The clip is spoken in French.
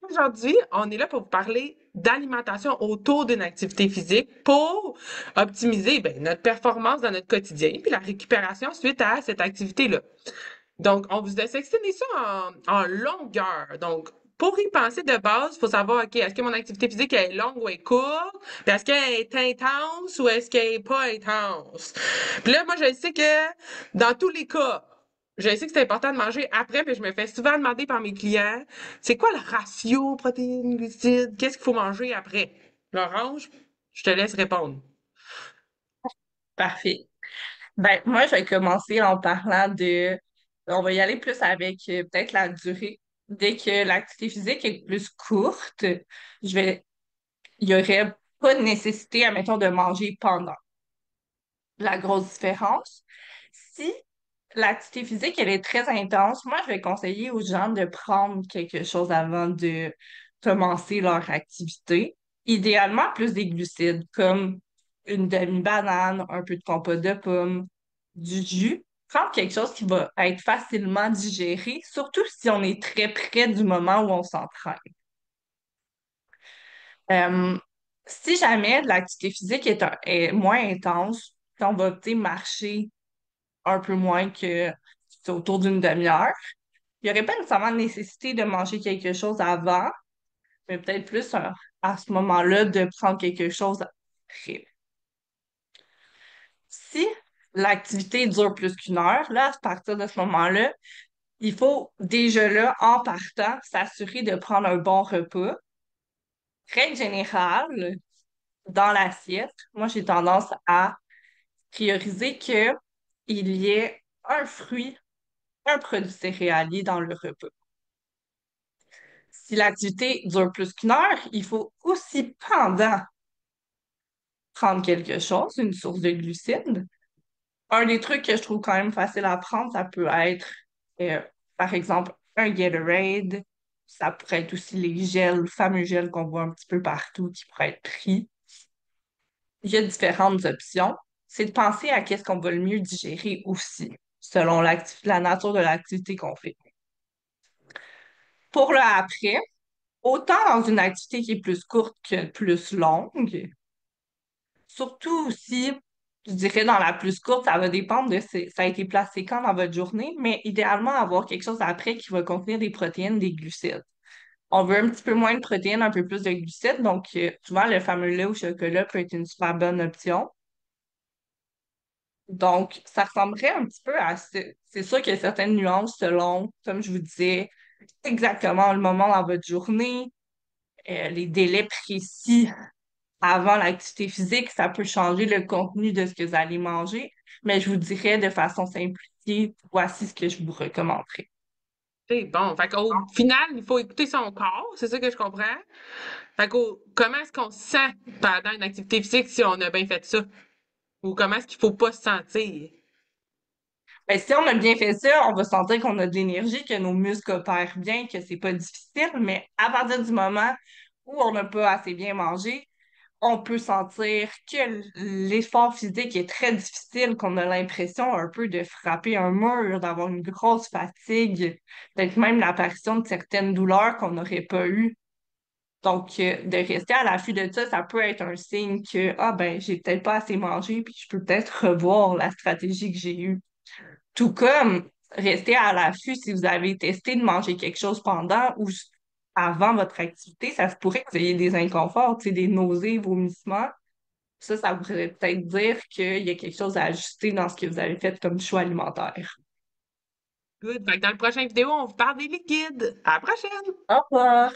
Aujourd'hui, on est là pour vous parler d'alimentation autour d'une activité physique pour optimiser notre performance dans notre quotidien puis la récupération suite à cette activité-là. Donc, on vous a sectionné ça en longueur. Donc, pour y penser de base, il faut savoir, OK, est-ce que mon activité physique elle est longue ou elle est courte? Puis est-ce qu'elle est intense ou est-ce qu'elle est pas intense? Puis là, moi, je sais que dans tous les cas, je sais que c'est important de manger après, puis je me fais souvent demander par mes clients, c'est quoi le ratio protéines-glucides? Qu'est-ce qu'il faut manger après? Laurence, je te laisse répondre. Parfait. Ben, moi, je vais commencer en parlant de... On va y aller plus avec peut-être la durée. Dès que l'activité physique est plus courte, je vais... il n'y aurait pas de nécessité, admettons, de manger pendant. La grosse différence, si l'activité physique, elle est très intense, moi, je vais conseiller aux gens de prendre quelque chose avant de commencer leur activité. Idéalement, plus des glucides, comme une demi-banane, un peu de compote de pommes, du jus. Prendre quelque chose qui va être facilement digéré, surtout si on est très près du moment où on s'entraîne. Euh, Si jamais l'activité physique est moins intense, puis on va tu sais, marcher un peu moins que c'est autour d'une demi-heure, il n'y aurait pas nécessairement nécessité de manger quelque chose avant, mais peut-être plus à ce moment-là de prendre quelque chose après. Si l'activité dure plus qu'une heure, là, à partir de ce moment-là, il faut déjà là, en partant, s'assurer de prendre un bon repas. Règle générale, dans l'assiette, moi j'ai tendance à prioriser qu'il y ait un fruit, un produit céréalier dans le repas. Si l'activité dure plus qu'une heure, il faut aussi pendant prendre quelque chose, une source de glucides. Un des trucs que je trouve quand même facile à prendre, ça peut être, euh, par exemple, un Gatorade. Ça pourrait être aussi les gels, le fameux gel qu'on voit un petit peu partout qui pourrait être pris. Il y a différentes options. C'est de penser à qu'est-ce qu'on va le mieux digérer aussi, selon la nature de l'activité qu'on fait. Pour le après, autant dans une activité qui est plus courte que plus longue, surtout aussi, je dirais dans la plus courte, ça va dépendre de ça a été placé quand dans votre journée, mais idéalement avoir quelque chose après qui va contenir des protéines, des glucides. On veut un petit peu moins de protéines, un peu plus de glucides, donc souvent le fameux lait au chocolat peut être une super bonne option. Donc, ça ressemblerait un petit peu à... C'est sûr qu'il y a certaines nuances selon, comme je vous disais, exactement le moment dans votre journée, les délais précis avant l'activité physique, ça peut changer le contenu de ce que vous allez manger, mais je vous dirais de façon simplifiée, voici ce que je vous recommanderais. C'est bon. Fait qu'au final, il faut écouter son corps, c'est ça que je comprends. Fait comment est-ce qu'on se sent pendant une activité physique si on a bien fait ça? Ou comment est-ce qu'il faut pas se sentir? Ben, si on a bien fait ça, on va sentir qu'on a de l'énergie, que nos muscles opèrent bien, que c'est pas difficile, mais à partir du moment où on n'a pas assez bien mangé, on peut sentir que l'effort physique est très difficile, qu'on a l'impression un peu de frapper un mur, d'avoir une grosse fatigue, peut-être même l'apparition de certaines douleurs qu'on n'aurait pas eues. Donc, de rester à l'affût de ça, ça peut être un signe que, ah ben, j'ai peut-être pas assez mangé, puis je peux peut-être revoir la stratégie que j'ai eue. Tout comme rester à l'affût si vous avez testé de manger quelque chose pendant ou avant votre activité, ça se pourrait que vous ayez des inconforts, tu sais, des nausées, vomissements. Ça voudrait peut-être dire qu'il y a quelque chose à ajuster dans ce que vous avez fait comme choix alimentaire. Good. Fait que dans le prochain vidéo, on vous parle des liquides. À la prochaine! Au revoir!